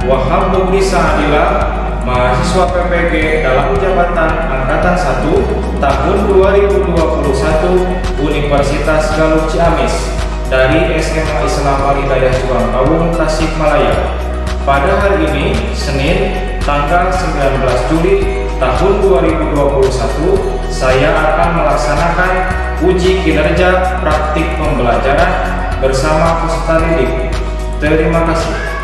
Wahab Mugni Saadillah, mahasiswa PPG dalam jabatan Angkatan 1 tahun 2021 Universitas Galuh Ciamis dari SMA Islam Al-Hidayah Juang Tasikmalaya. Pada hari ini, Senin, tanggal 19 Juli tahun 2021, saya akan melaksanakan uji kinerja praktik pembelajaran bersama peserta didik. Terima kasih.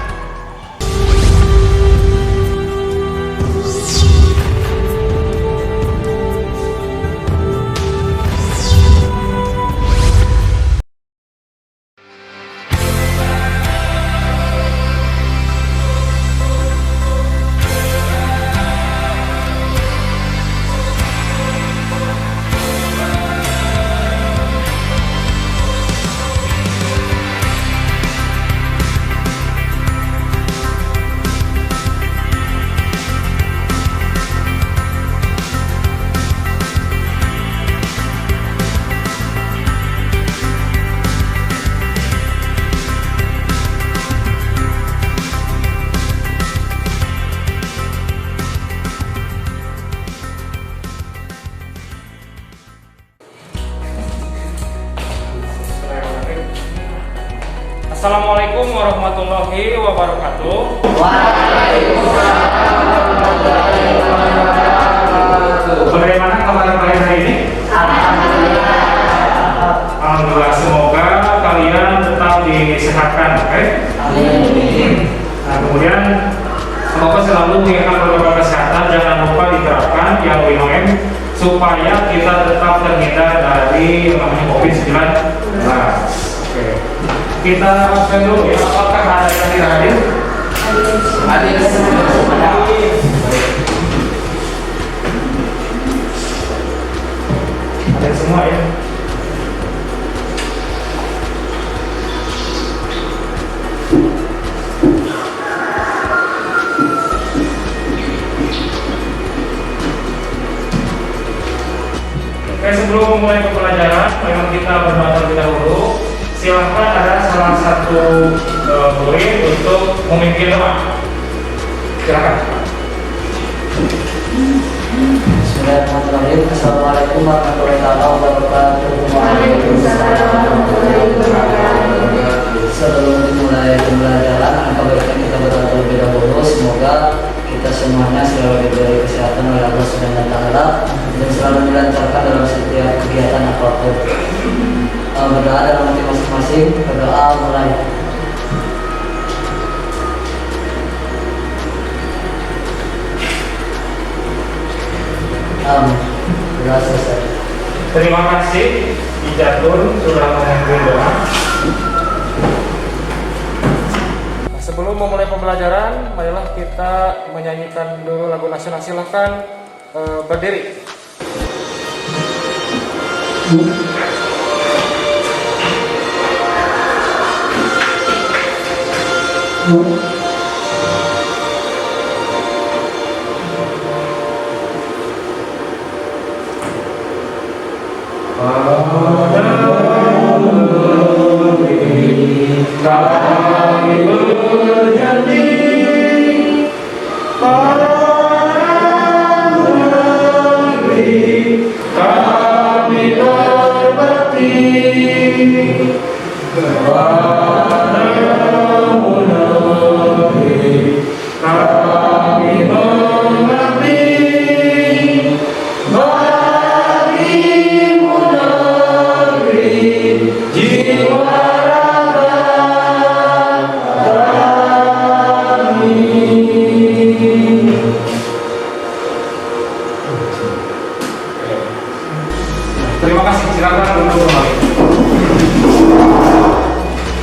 Assalamualaikum warahmatullahi wabarakatuh. Waalaikumsalam warahmatullahi wabarakatuh. Bagaimana kabar kalian hari ini? Alhamdulillah. Alhamdulillah, semoga kalian tetap disehatkan, oke? Amin. Nah, kemudian semoga selalu mengingatkan protokol kesehatan, jangan lupa diterapkan yang 5M supaya kita tetap terhindar dari yang namanya COVID-19. Oke. Kita absen dulu ya, apakah ada yang tidak hadir? Hadir semua. Hadir semua ya. Oke, sebelum memulai pembelajaran, memang kita berdoa terlebih dahulu. Silahkan ada salah satu murid untuk memimpin doa. Silakan. Bismillahirrahmanirrahim. Assalamualaikum warahmatullahi wabarakatuh. Waalaikumsalam warahmatullahi wabarakatuh. Sebelum dimulai pembelajaran, angka baiknya kita berdoa terlebih dahulu. Semoga kita semuanya selalu diberi kesehatan oleh Allah Subhanahu wa Ta'ala dan selalu dilancarkan dalam setiap kegiatan apapun. Berdoa dalam hati masing-masing. Berdoa mulai. Berdoa selesai. Terima kasih Ijatun sudah memimpin doa. Sebelum memulai pembelajaran, marilah kita menyanyikan dulu lagu nasional. Silahkan berdiri. Kami berjanji pada negeri kami berbakti kepadamu negeri kami mengabdi bagimu negeri jiwa Terima kasih, silakan duduk kembali.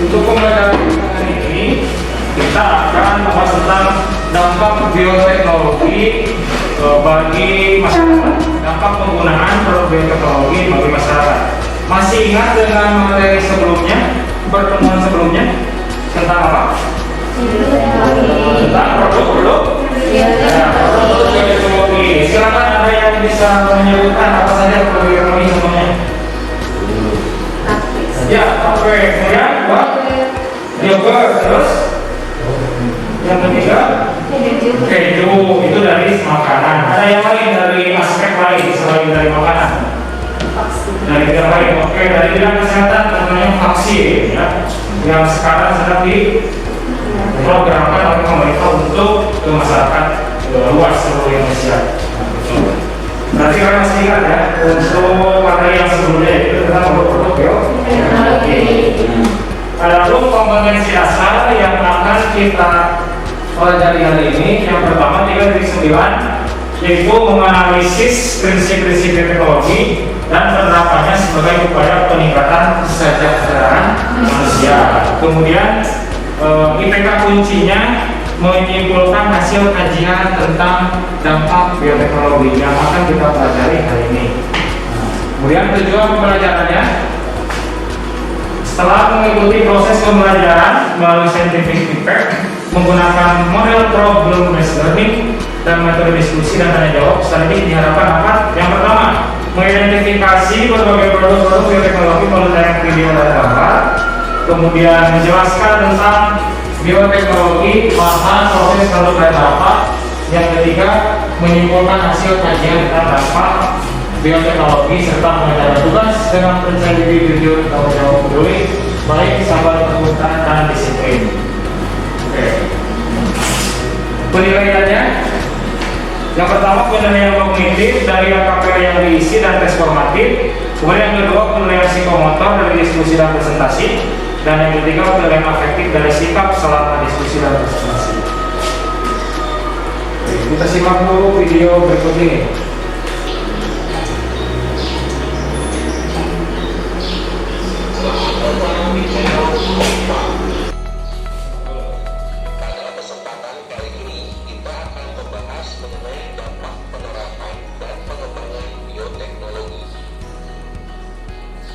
Untuk pembelajaran hari ini, kita akan membahas tentang dampak bioteknologi bagi masyarakat, dampak penggunaan produk bioteknologi bagi masyarakat. Masih ingat dengan materi sebelumnya, pertemuan sebelumnya tentang apa? Tentang produk-produk bioteknologi. Silakan ada yang bisa menyebutkan apa saja produk bioteknologi contohnya? Ya, oke. Kemudian buat yogurt, terus yang ketiga Oke, itu dari makanan. Ada yang lain dari aspek lain selain dari makanan? Dari bidang lain. Oke, dari bidang kesehatan namanya vaksin ya, yang sekarang sedang diprogramkan oleh pemerintah untuk ke masyarakat luas seluruh Indonesia. Berarti kalian masih ingat ya, untuk materi yang sebelumnya itu tentang produk teknologi. Ada kompetensi dasar yang akan kita pelajari hari ini. Yang pertama 3.9, yaitu menganalisis prinsip-prinsip teknologi dan penerapannya sebagai upaya peningkatan kesejahteraan manusia. Kemudian IPK kuncinya menyimpulkan hasil kajian tentang dampak bioteknologi yang akan kita pelajari hari ini. Kemudian tujuan pembelajarannya, setelah mengikuti proses pembelajaran melalui scientific impact menggunakan model problem based learning dan metode diskusi dan tanya jawab, setelah ini diharapkan apa? Yang pertama, mengidentifikasi berbagai produk-produk bioteknologi melalui tayangan video dan gambar. Kemudian menjelaskan tentang bioteknologi, bahan, proses, produk dan dampak. Yang ketiga, menyimpulkan hasil kajian tentang dampak bioteknologi serta mengajarkan tugas dengan pencari video atau jawab peduli, baik sabar kebutuhan dan disiplin. Oke. Penilaiannya, yang pertama penilaian kognitif dari KPI yang diisi dan tes formatif. Kemudian yang kedua penilaian psikomotor dari diskusi dan presentasi. Dan yang ketiga penilaian afektif dari sikap selama diskusi dan presentasi. Oke, kita simak dulu video berikut ini. Pada kesempatan kali ini kita akan membahas mengenai dampak penerapan dan pengembangan bioteknologi.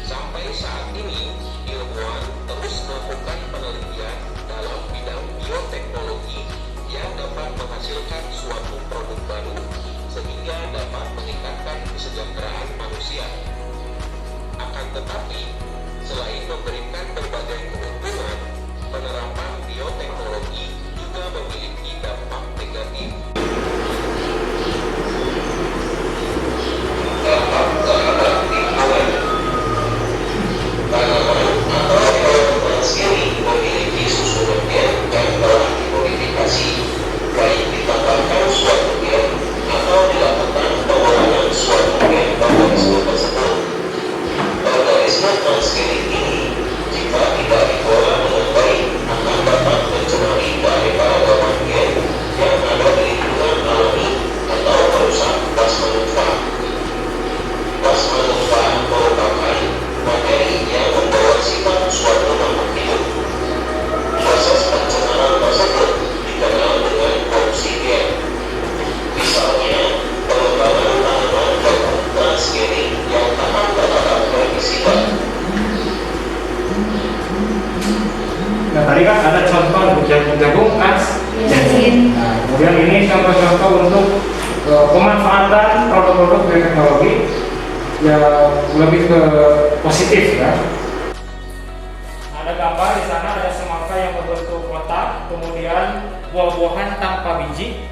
Sampai saat ini, ilmuwan terus melakukan penelitian dalam bidang bioteknologi yang dapat menghasilkan suatu produk baru sehingga dapat meningkatkan kesejahteraan manusia. Akan tetapi, selain memberikan berbagai keuntungan, penerapan bioteknologi juga memiliki dampak negatif. Dampak terhadap lingkungan. Tanaman atau hewan sendiri memiliki susunan gen yang telah dimodifikasi, baik ditambahkan suatu gen atau dilakukan pengulangan suatu gen organisme tersebut. Organisme transgenik ini, jika tidak dikelola dengan baik, akan dapat mencemari keanekaragaman gen yang ada di lingkungan alami atau merusak plasma nutfah. Plasma nutfah merupakan materi yang membawa sifat suatu makhluk hidup. Proses pencemaran tersebut dikenal dengan korupsi gen. Misalnya, pengembangan tanaman jagung transgenik yang tahan terhadap herbisida. Nah, tadi kan ada contoh jagung transgenik. Nah, kemudian ini contoh-contoh untuk pemanfaatan produk-produk bioteknologi yang lebih ke positif ya. Ada gambar di sana, ada semangka yang berbentuk kotak, kemudian buah-buahan tanpa biji,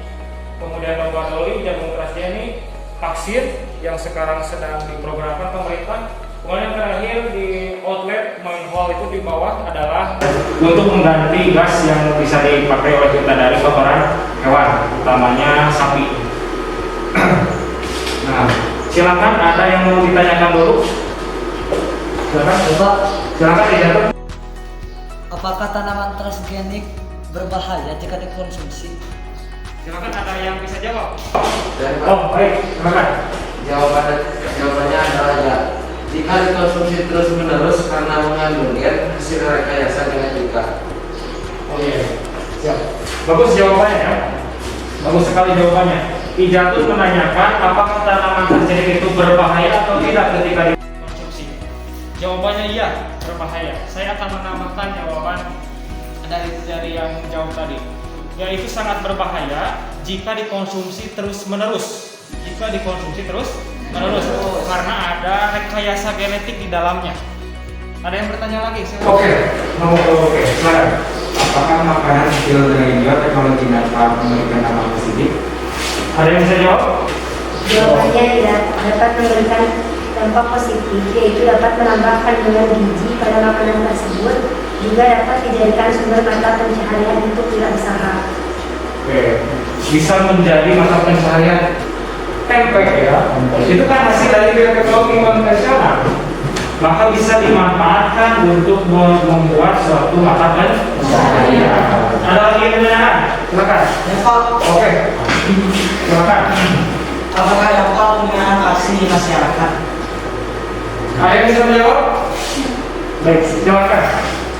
kemudian domba doli, jagung transgenik, vaksin yang sekarang sedang diprogramkan pemerintah. Kemudian yang terakhir di outlet main hall itu di bawah adalah untuk mengganti gas yang bisa dipakai oleh kita dari kotoran hewan, utamanya sapi. Nah, silakan ada yang mau ditanyakan dulu. Silakan, Bapak, silakan dijawab. apakah tanaman transgenik berbahaya jika dikonsumsi? Silakan ada yang bisa jawab. Dan Oh, baik, silakan. jawabannya adalah ya. Jika dikonsumsi terus-menerus karena mengandung gen, hasil rekayasa genetika. Oh iya, siap. Bagus jawabannya ya. Bagus sekali jawabannya. Ijatun menanyakan apakah tanaman transgenik itu berbahaya atau tidak ketika dikonsumsi. Jawabannya iya, berbahaya. Saya akan menambahkan jawaban dari yang jawab tadi. Yaitu sangat berbahaya jika dikonsumsi terus-menerus. Jika dikonsumsi terus-menerus karena ada rekayasa genetik di dalamnya. Ada yang bertanya lagi? Oke, silakan. apakah makanan hasil dari bioteknologi dapat memberikan dampak positif? Ada yang bisa jawab? Jawabannya tidak dapat memberikan dampak positif, yaitu dapat menambah kandungan gizi pada makanan tersebut, juga dapat dijadikan sumber mata pencaharian untuk wirausaha. Oke, bisa menjadi mata pencaharian tempe ya. Itu kan hasil dari bioteknologi konvensional. Maka bisa dimanfaatkan untuk membuat suatu mata pencaharian. Ada lagi yang bertanya? Silakan. Oke. Silakan. Apakah dampak penggunaan vaksin di masyarakat? Ada yang bisa menjawab? Baik, silakan.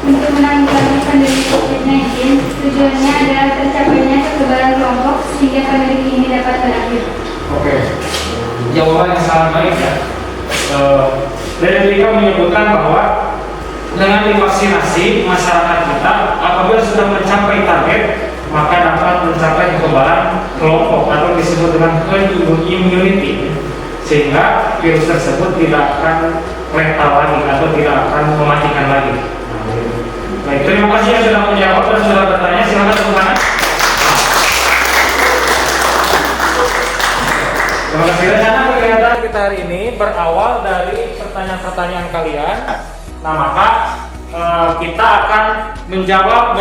Untuk menanggulangi pandemi COVID-19, tujuannya adalah tercapainya kekebalan kelompok sehingga pandemi ini dapat berakhir. Oke, jawaban yang sangat baik ya. Dan mereka menyebutkan bahwa dengan divaksinasi masyarakat kita apabila sudah mencapai target maka dapat mencapai kekebalan kelompok atau disebut dengan herd immunity, sehingga virus tersebut tidak akan letal lagi atau tidak akan mematikan lagi. Baik, terima kasih yang sudah menjawab dan sudah bertanya. Silakan tepuk tangan. Terima kasih. Rencana kegiatan kita hari ini berawal dari pertanyaan-pertanyaan kalian. Nah, maka kita akan mencoba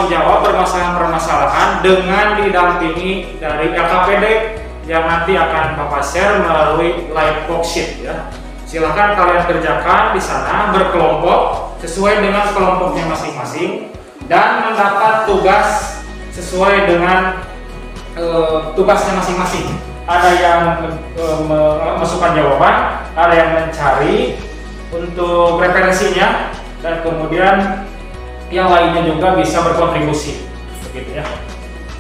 menjawab permasalahan-permasalahan dengan didampingi dari LKPD yang nanti akan Bapak share melalui live worksheet ya. Silakan kalian kerjakan di sana berkelompok sesuai dengan kelompoknya masing-masing dan mendapat tugas sesuai dengan tugasnya masing-masing. Ada yang memasukkan jawaban, ada yang mencari untuk referensinya, dan kemudian yang lainnya juga bisa berkontribusi, begitu ya.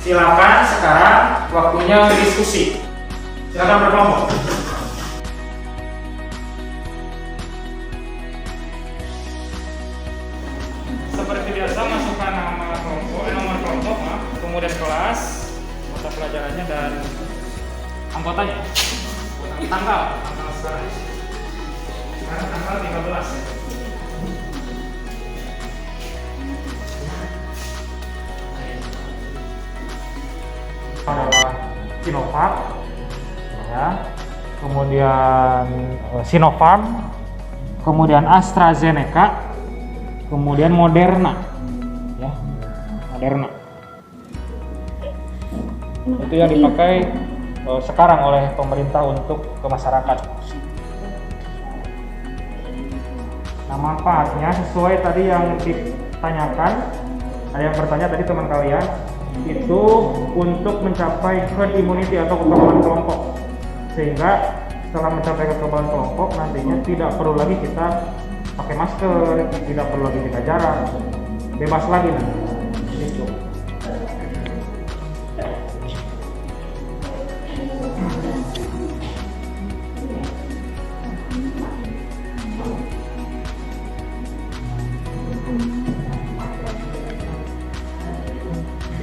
Silakan sekarang waktunya diskusi. Silakan berkelompok. Seperti biasa masukkan nama kelompok, nomor kelompok, kemudian kelas, mata pelajarannya dan anggotanya. Tanggal sekarang. Sekarang tanggal 13 ya. Adalah Sinovac ya, kemudian Sinopharm, kemudian AstraZeneca, kemudian Moderna ya, Moderna itu yang dipakai sekarang oleh pemerintah untuk ke masyarakat. Nah, manfaatnya sesuai tadi yang ditanyakan, ada yang bertanya tadi teman kalian, itu untuk mencapai herd immunity atau kekebalan kelompok, sehingga setelah mencapai kekebalan kelompok nantinya tidak perlu lagi kita pakai masker, tidak perlu lagi jaga jarak, bebas lagi nanti. Gitu.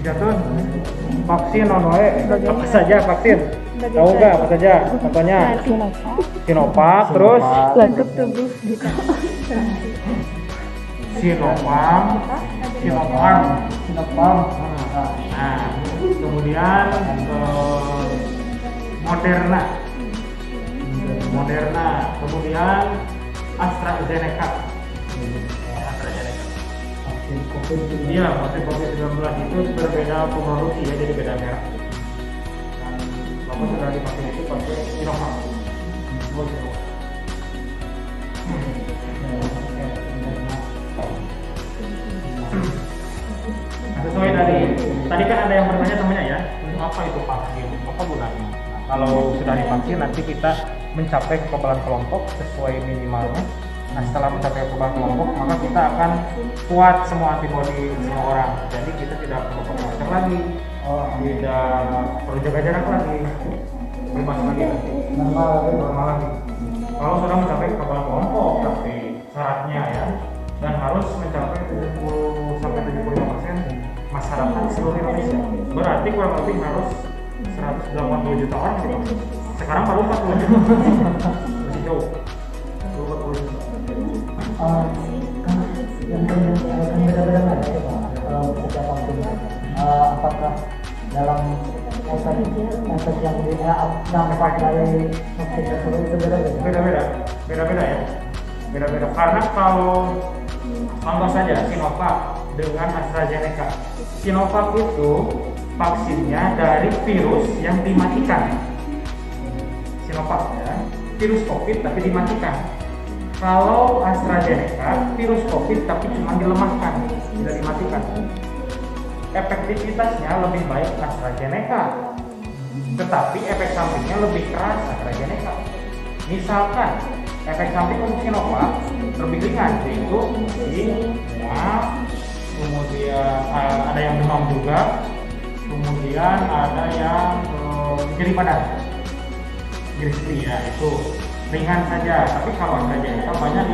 Jatuh vaksin apa saja vaksin? Tahu nggak apa saja? Contohnya Sinovac, terus Sinopharm. Nah, kemudian Moderna, kemudian AstraZeneca. Iya, vaksin COVID-19 itu berbeda produksi ya, jadi beda merek. Dan Bapak sudah divaksin itu pakai Sinovac. Nah, sesuai tadi kan ada yang bertanya temannya ya, untuk apa itu vaksin, apa gunanya? Nah, kalau sudah divaksin nanti kita mencapai kekebalan kelompok sesuai minimalnya. Nah, setelah mencapai kekebalan kelompok, maka kita akan kuat semua antibodi semua orang. Jadi kita tidak perlu pakai masker lagi, tidak perlu jaga jarak lagi, bebas lagi, normal lagi. Kalau sudah mencapai kekebalan kelompok, tapi syaratnya ya, dan harus mencapai 70-75% masyarakat seluruh Indonesia. Berarti kurang lebih harus 180 juta orang sih. Sekarang baru 40 juta, masih jauh. 40 juta. Yang beda-beda nggak ya Pak? efek yang efek dari vaksin tersebut itu beda-beda ya, beda-beda karena kalau contoh saja Sinovac dengan AstraZeneca. Sinovac itu vaksinnya dari virus yang dimatikan. Sinovac ya, virus COVID tapi dimatikan. Kalau AstraZeneca virus COVID tapi cuma dilemahkan, tidak dimatikan. Efektivitasnya lebih baik AstraZeneca, tetapi efek sampingnya lebih keras AstraZeneca. Misalkan efek samping untuk Sinovac lebih ringan, yaitu kemudian ada yang demam juga, kemudian ada yang nyeri badan, nyeri ya, itu ringan saja. Tapi kalau AstraZeneca banyak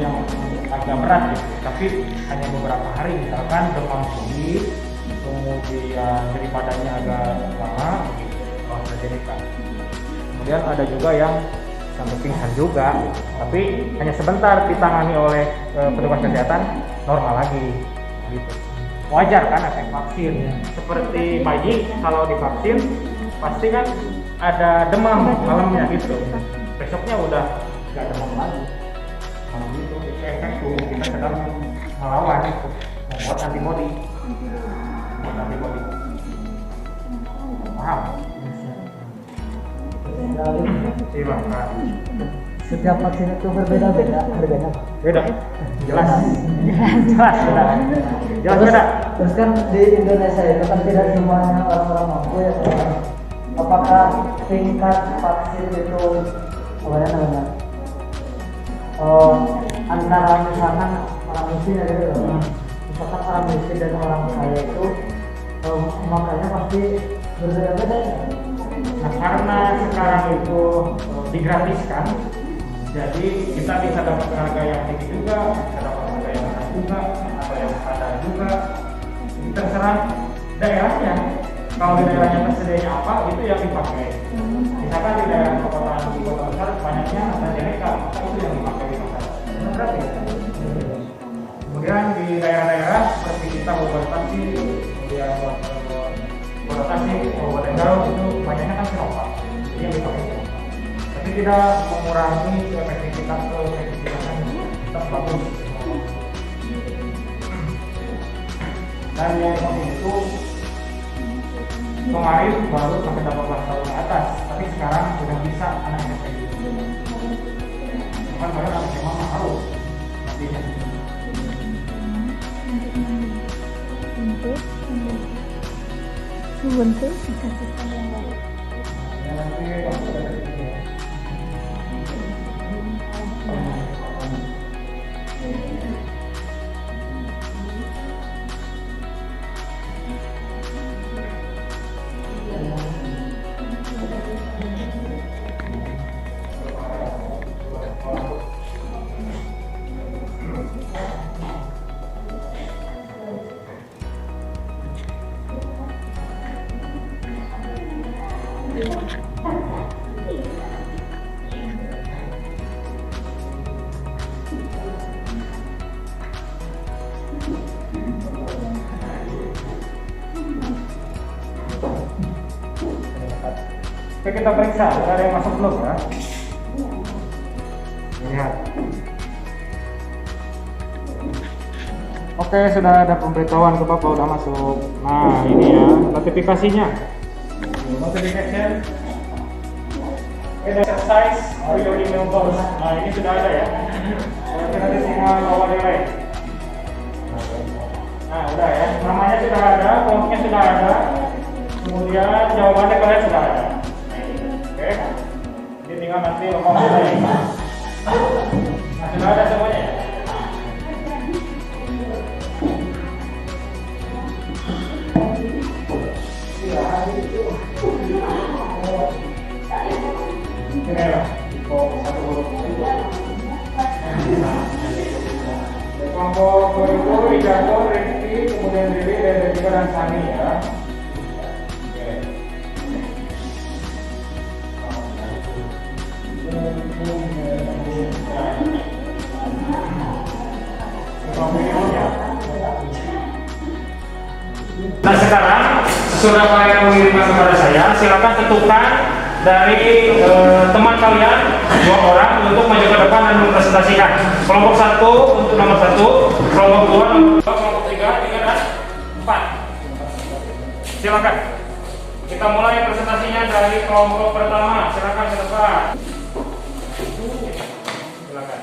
yang agak berat gitu, tapi hanya beberapa hari, misalkan demam tinggi, kemudian nyeri badannya agak lama gitu, kalau AstraZeneca. Kemudian ada juga yang sampai pingsan juga, tapi hanya sebentar ditangani oleh petugas kesehatan, normal lagi gitu. Wajar kan efek vaksin, seperti bayi kalau divaksin pasti kan ada demam malamnya gitu, besoknya udah nggak demam lagi. Kalau gitu itu efek tubuh kita sedang melawan itu, membuat antibodi. Paham? Silakan. Setiap vaksin itu berbeda-beda harganya. Beda. Jelas beda. Terus kan di Indonesia itu kan tidak semuanya orang-orang mampu ya. Apakah tingkat vaksin itu namanya? Antara misalkan orang miskin ya gitu. Misalkan orang miskin dan orang kaya itu makanya pasti berbeda-beda. Nah, karena sekarang itu digratiskan, jadi kita bisa dapat harga yang tinggi juga, bisa dapat harga yang murah juga, atau yang standar juga. Jadi terserah daerahnya. Kalau di daerahnya tersedianya apa, itu yang dipakai. Misalkan di daerah perkotaan, di kota besar banyaknya AstraZeneca, maka itu yang dipakai di masyarakat. Benar gratis. Kemudian di daerah-daerah seperti kita Bogor Tasik, kemudian Bogor Tasik, Kabupaten Garut itu banyaknya kan Sinovac, jadi yang dipakai Sinovac. Tapi tidak mengurangi efektivitasnya tetap bagus. Dan yang vaksin itu kemarin baru sampai 18 tahun ke atas, tapi sekarang sudah bisa anak SMP. Bukan pada anak SMA harus nantinya. Bentuk sistem yang baik. Oke, kita periksa, ada yang masuk belum ya? Lihat. Oke, sudah ada pemberitahuan ke Bapak, udah masuk. Nah, ini ya, notifikasinya. Notification. Exercise for your email box. Nah, ini sudah ada ya. Berarti nanti semua bawa delay. Nah, udah ya. Namanya sudah ada, form-nya sudah ada. Kemudian jawabannya kalian sudah ada. Oke, jadi tinggal nanti lompat delay. Nah, sudah ada semuanya ya. Kelompok itu Rijato, Rizky, kemudian Riri, dan juga dan Sani ya. Nah, sekarang sudah kalian mengirim berikan kepada saya. Silakan tentukan dari teman kalian 2 orang untuk maju ke depan dan mempresentasikan. Kelompok 1 untuk nomor 1, kelompok 2 nomor 2, kelompok 3 dan 4. Silakan. Kita mulai presentasinya dari kelompok pertama. Silakan ke depan. Silakan.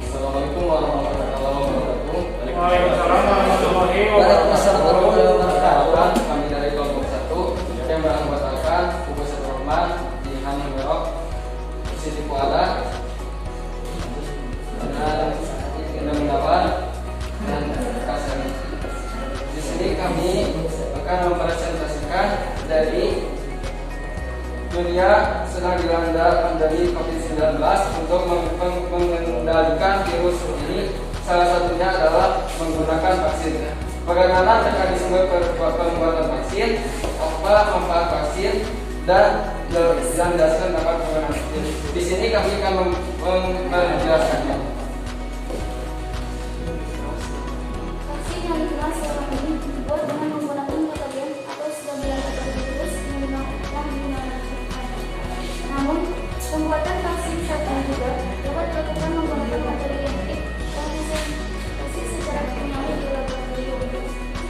Assalamualaikum warahmatullahi wabarakatuh. Waalaikumsalam warahmatullahi wabarakatuh. Kami dari kelompok 1 yang beranggotakan Kubu Rahman, Jihan Merok, Siti Kuala, dan Indra Gunawan dan Kasani. Di sini kami akan mempresentasikan dari dunia sedang dilanda pandemi COVID-19 untuk mengendalikan virus ini. Salah satunya adalah menggunakan vaksin. Bagaimana mekanisme pembuatan vaksin, apa manfaat vaksin, dan landasan dapat penggunaan vaksin. Di sini kami akan menjelaskannya. Vaksin yang dikenal sekarang ini dibuat dengan menggunakan patogen atau 19 virus yang dimanakan. Namun, pembuatan vaksin saat ini juga dapat dilakukan menggunakan materi genetik yang disintesis secara kimia di laboratorium.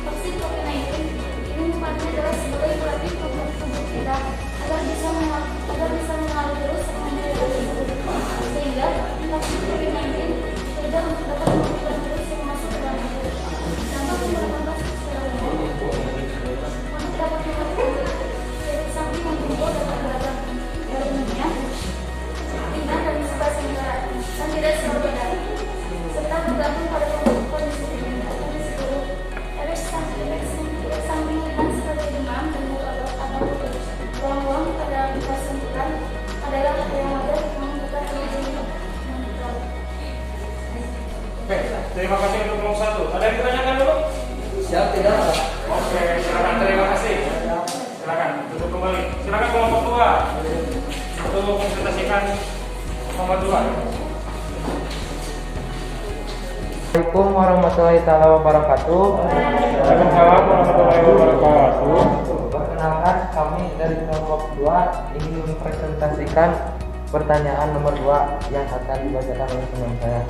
Vaksin COVID-19 ini manfaatnya adalah sebagai pelatih untuk tubuh kita agar bisa mengenali virus yang membawa tersebut, sehingga vaksin COVID-19 tidak dapat mematikan virus yang masuk ke dalam tubuh. Dampak menggunakan vaksin secara umum dapat mematikan virus dari samping yang timbul dapat beragam dari dunia, ringan dan sebatas negara, dan tidak selalu benar, serta bergantung pada kondisi tubuh. Efek samping ringan seperti demam dan mual atau ruang-ruang pada kesembuhan adalah yang wajar yang membutuhkan uji monitor. Oke, terima kasih untuk kelompok 1. Ada yang ditanyakan dulu? Siap tidak? Oke, silakan. Terima kasih. Silakan tutup kembali. Silakan kelompok 2 untuk mempresentasikan nomor 2. Assalamualaikum warahmatullahi wabarakatuh. Waalaikumsalam warahmatullahi wabarakatuh. Perkenalkan, kami dari kelompok 2 ingin mempresentasikan pertanyaan nomor 2 yang akan dibacakan oleh teman saya.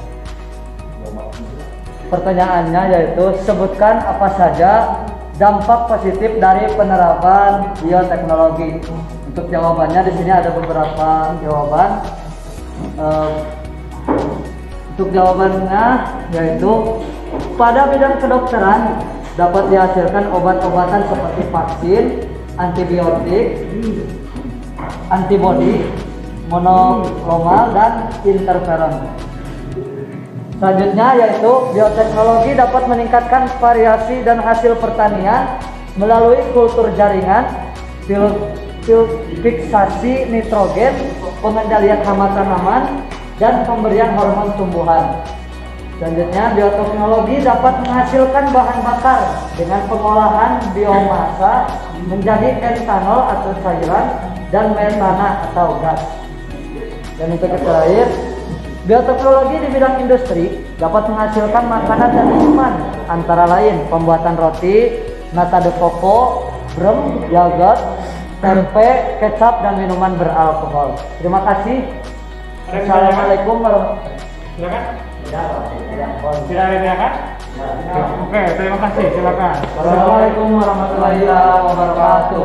Pertanyaannya yaitu sebutkan apa saja dampak positif dari penerapan bioteknologi. Untuk jawabannya di sini ada beberapa jawaban. Untuk jawabannya yaitu pada bidang kedokteran dapat dihasilkan obat-obatan seperti vaksin, antibiotik, antibodi, monoklonal, dan interferon. Selanjutnya yaitu bioteknologi dapat meningkatkan variasi dan hasil pertanian melalui kultur jaringan, fiksasi nitrogen, pengendalian hama tanaman, dan pemberian hormon tumbuhan. Selanjutnya, bioteknologi dapat menghasilkan bahan bakar dengan pengolahan biomasa menjadi etanol atau cairan dan metana atau gas. Dan untuk yang terakhir, bioteknologi di bidang industri dapat menghasilkan makanan dan minuman antara lain pembuatan roti, nata de coco, brem, yogurt, tempe, kecap, dan minuman beralkohol. Terima kasih. Assalamualaikum warahmatullahi wabarakatuh. Silakan. Tidak Tidak ada yang kan? Oke, terima kasih. Silakan. Assalamualaikum warahmatullahi wabarakatuh.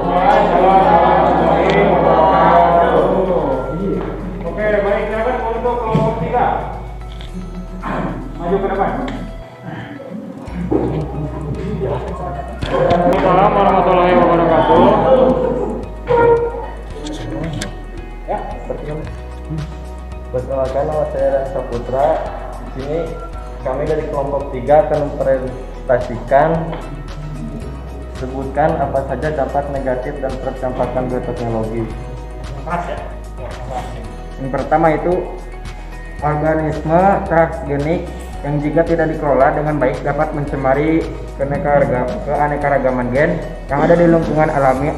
Oke, baik. Silakan untuk kelompok 3. Maju ke depan. Assalamualaikum warahmatullahi wabarakatuh. Ya, Perkenalkan, nama saya Rasa Putra. Di sini kami dari kelompok 3 akan mempresentasikan sebutkan apa saja dampak negatif dan terdampak bioteknologi. Yang pertama itu organisme transgenik yang jika tidak dikelola dengan baik dapat mencemari keanekaragaman gen yang ada di lingkungan alami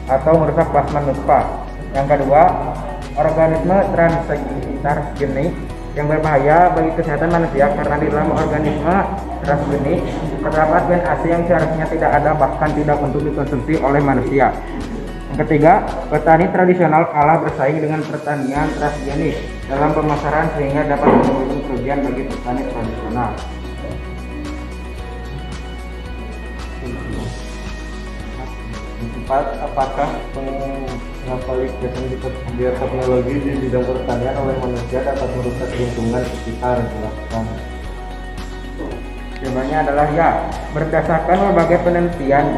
atau merusak plasma nutfah. Yang kedua, organisme transgenik yang berbahaya bagi kesehatan manusia karena di dalam organisme transgenik, terdapat gen AC yang seharusnya tidak ada bahkan tidak untuk dikonsumsi oleh manusia. Yang ketiga, petani tradisional kalah bersaing dengan pertanian transgenik dalam pemasaran sehingga dapat menimbulkan kerugian bagi petani tradisional. Empat, apakah pengaplikasian bioteknologi di bidang pertanian oleh manusia dapat merusak lingkungan sekitar? Jelaskan. Jawabannya adalah ya. Berdasarkan berbagai penelitian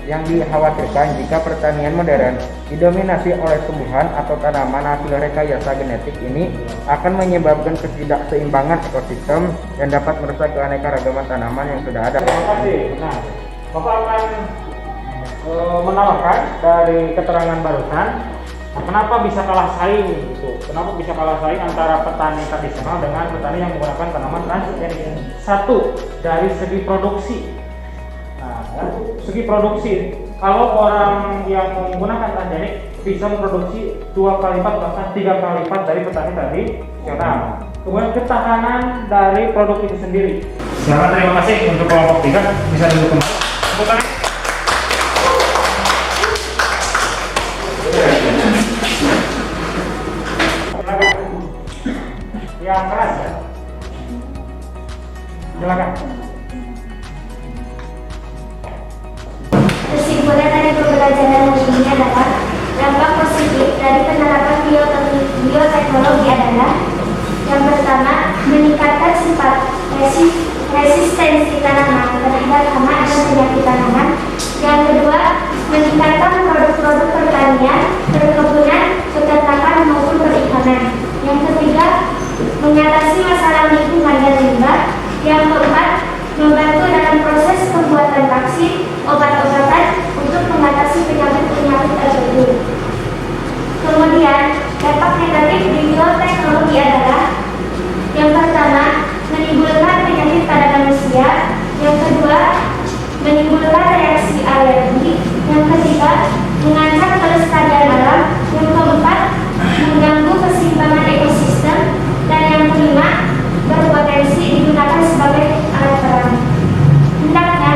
yang dikhawatirkan jika pertanian modern didominasi oleh tumbuhan atau tanaman hasil rekayasa genetik ini akan menyebabkan ketidakseimbangan ekosistem dan dapat merusak keanekaragaman tanaman yang sudah ada. Terima kasih. Nah, Bapak akan menawarkan dari keterangan barusan, kenapa bisa kalah saing gitu? Kenapa bisa kalah saing antara petani tradisional dengan petani yang menggunakan tanaman transgenik? Satu, dari segi produksi. Nah, segi produksi, kalau orang yang menggunakan transgenik bisa memproduksi 2 kali lipat bahkan 3 kali lipat dari petani tradisional. Kemudian ketahanan dari produk itu sendiri. Silakan, terima kasih untuk kelompok 3 bisa duduk kembali. Tepuk tangan. Yang keras ya. Silakan. Kesimpulan dari pembelajaran ini adalah dampak positif dari penerapan bioteknologi adalah yang pertama, meningkatkan sifat resistensi tanaman terhadap hama dan penyakit tanaman. Yang kedua, meningkatkan produk-produk pertanian, perkebunan, peternakan maupun perikanan. Yang ketiga, mengatasi masalah lingkungan dan limbah. Yang keempat, membantu dalam proses pembuatan vaksin, obat-obatan untuk mengatasi penyakit-penyakit tersebut. Kemudian, dampak negatif di bioteknologi adalah yang pertama, menimbulkan penyakit pada manusia. Yang kedua, menimbulkan reaksi alergi. Yang ketiga, mengancam kelestarian alam. Yang keempat, mengganggu keseimbangan ekosistem. Dan yang kelima, berpotensi digunakan sebagai alat perang. Hendaknya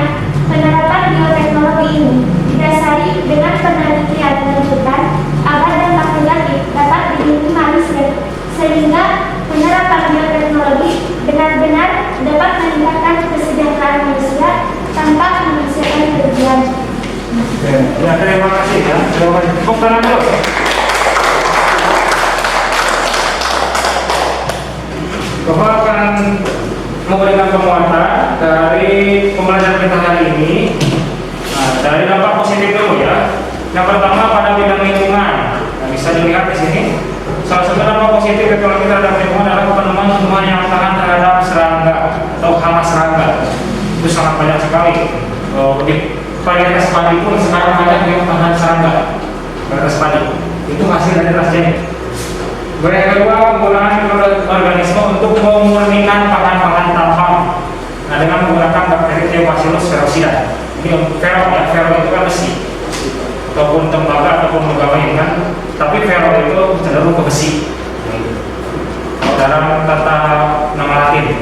penerapan bioteknologi ini didasari dengan penelitian lanjutan agar dampak negatif dapat diminimalisir sehingga penerapan bioteknologi benar-benar dapat meningkatkan kesejahteraan manusia tanpa menghasilkan kerugian. Ya, terima kasih ya. Tepuk tangan dulu. Bapak akan memberikan penguatan dari pembelajaran kita hari ini. Nah, dari dampak positif dulu ya. Yang pertama pada bidang lingkungan. Nah, bisa dilihat di sini. Salah satu dampak positif teknologi terhadap lingkungan adalah penemuan tumbuhan yang tahan terhadap serangga atau hama serangga. Itu sangat banyak sekali. Di varietas padi pun sekarang banyak yang tahan serangga. Varietas padi itu hasil dari transgenik. Yang kedua, penggunaan organisme untuk memurnikan bahan-bahan tambang. Nah, dengan menggunakan bakteri Theobacillus ferocida. Ini ferro ya, ferro itu kan besi, ataupun tembaga ataupun logam lain kan. Tapi ferro itu cenderung ke besi. Dalam tata nama Latin.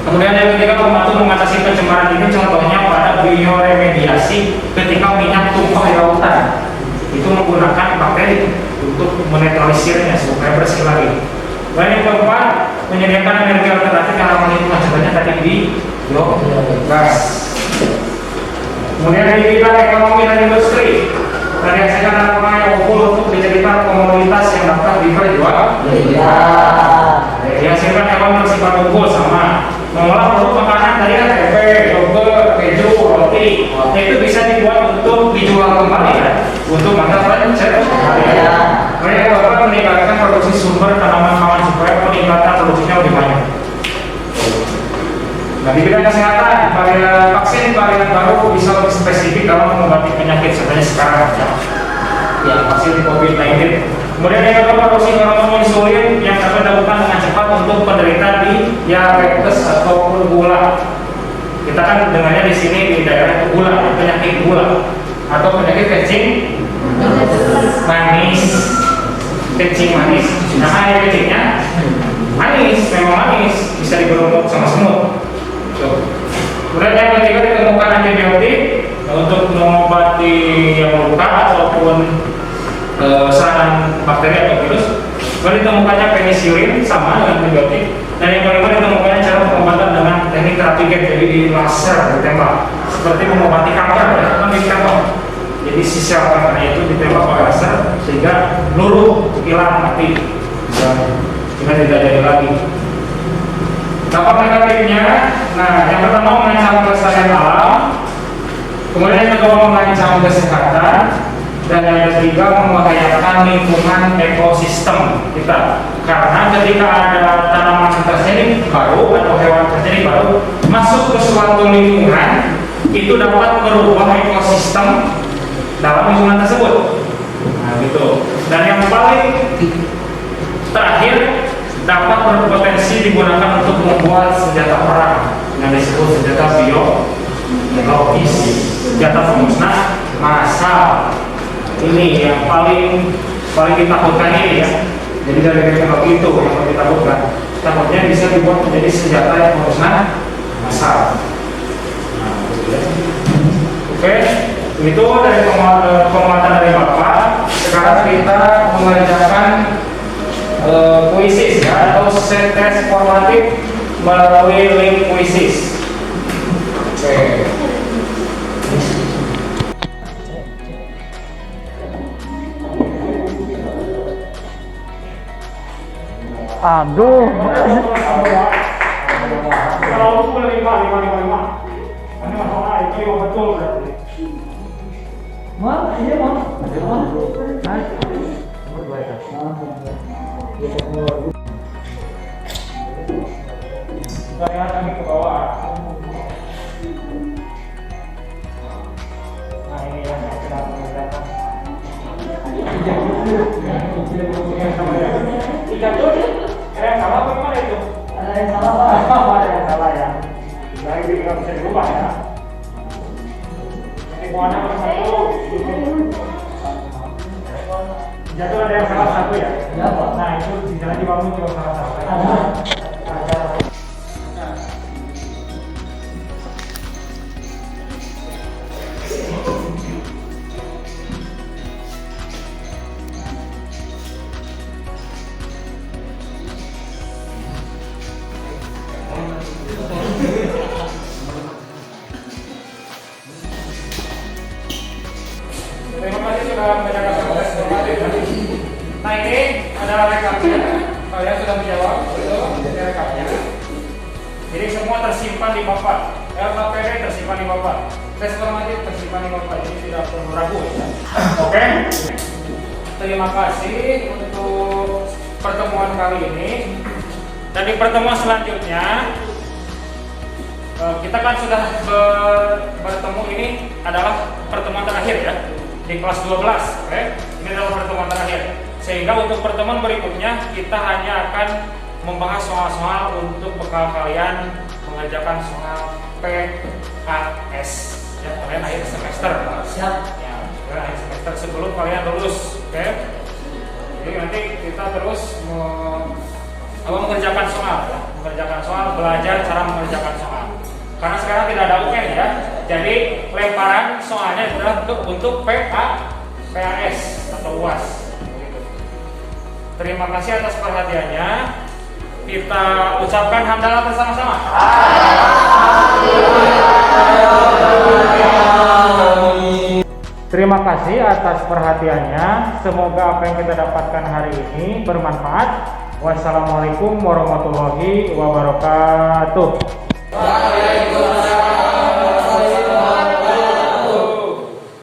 Kemudian yang ketiga, membantu mengatasi pencemaran ini contohnya pada bioremediasi ketika minyak tumpah di lautan. Itu menggunakan bakteri untuk menetralisirnya supaya bersih lagi. Dan yang keempat, menyediakan energi alternatif yang ramah lingkungan, contohnya tadi di biogas. Kemudian di bidang ekonomi dan industri, tadi hasilkan tanaman yang unggul untuk dijadikan komoditas yang dapat diperjualbelikan. Dihasilkan hewan bersifat unggul sama mengolah produk makanan tadi kan tempe, yogurt, keju, roti. Itu bisa dibuat untuk dijual kembali kan? Untuk mata pencaharian. Mereka dapat meningkatkan produksi sumber tanaman pangan supaya peningkatan produksinya lebih banyak. Nah, di bidang kesehatan, vaksin varian baru bisa lebih spesifik dalam mengobati penyakit seperti sekarang ya, vaksin COVID-19. Kemudian yang kedua, produksi hormon insulin yang dapat dilakukan dengan cepat untuk penderita di diabetes ataupun gula. Kita kan dengarnya di sini di daerah itu gula, penyakit gula atau penyakit kencing manis, kencing manis. Nah, air kencingnya manis, memang manis, bisa digerumuk sama semut. Tuh. Kemudian yang ketiga ditemukan antibiotik untuk mengobati yang luka ataupun serangan bakteri atau virus. Kemudian ditemukannya penisilin sama dengan antibiotik. Dan yang kelima ditemukannya cara pengobatan dengan teknik terapi gen, jadi di laser ditembak, seperti mengobati kanker ya, kan ditembak. Jadi si sel kankernya itu ditembak pakai laser sehingga luruh, hilang, mati, sehingga tidak jadi lagi. Dampak negatifnya, nah yang pertama mengancam kelestarian alam, kemudian yang kedua mengancam kesehatan, dan yang ketiga membahayakan lingkungan ekosistem kita. Karena ketika ada tanaman tersenik baru atau hewan tersenik baru masuk ke suatu lingkungan, itu dapat merubah ekosistem dalam lingkungan tersebut. Nah gitu. Dan yang paling terakhir, dapat berpotensi digunakan untuk membuat senjata perang yang disebut senjata biologis, senjata pemusnah massal. Ini yang paling ditakutkan ini ya. Jadi dari teknologi itu yang paling ditakutkan. Takutnya bisa dibuat menjadi senjata yang pemusnah massal. Nah, gitu ya. Oke, itu dari penguatan dari Bapak. Sekarang kita mengerjakan puisis ya, atau tes formatif melalui link puisis. Oke. Aduh. Kalau itu 5. Ini masalah itu 5 betul berarti. Iya, Mas. Saya kami ke bawah. Nah ini yang kita mengerjakan. Yang salah apa gimana itu? Ada yang salah, Pak. Ada yang salah ya. Nah ini nggak bisa dirubah ya. Ini buahnya nomor 1. Jatuh ada yang salah satu ya? Ya, Pak. Nah itu di jalan dibangun juga salah satu. Terima kasih sudah mendengarkan tes formatif. Nah ini adalah rekapnya. Kalian sudah menjawab, betul? Ini rekapnya. Jadi semua tersimpan di Bapak. LKPD tersimpan di Bapak. Tes formatif tersimpan di Bapak. Jadi tidak perlu ragu ya. Oke. Terima kasih untuk pertemuan kali ini. Dan di pertemuan selanjutnya kita kan sudah bertemu, ini adalah pertemuan terakhir ya di kelas 12, oke? Ini adalah pertemuan terakhir. Sehingga untuk pertemuan berikutnya kita hanya akan membahas soal-soal untuk bekal kalian mengerjakan soal PKS ya, kalian akhir semester. Siap. Ya, kalian akhir semester sebelum kalian lulus, oke? Jadi nanti kita terus mengerjakan soal ya, mengerjakan soal, belajar cara mengerjakan soal. Karena sekarang tidak ada UN ya, jadi lemparan soalnya adalah untuk PAS atau UAS. Terima kasih atas perhatiannya. Kita ucapkan hamdalah bersama-sama. Terima kasih atas perhatiannya. Semoga apa yang kita dapatkan hari ini bermanfaat. Wassalamualaikum warahmatullahi wabarakatuh. Waalaikumsalam.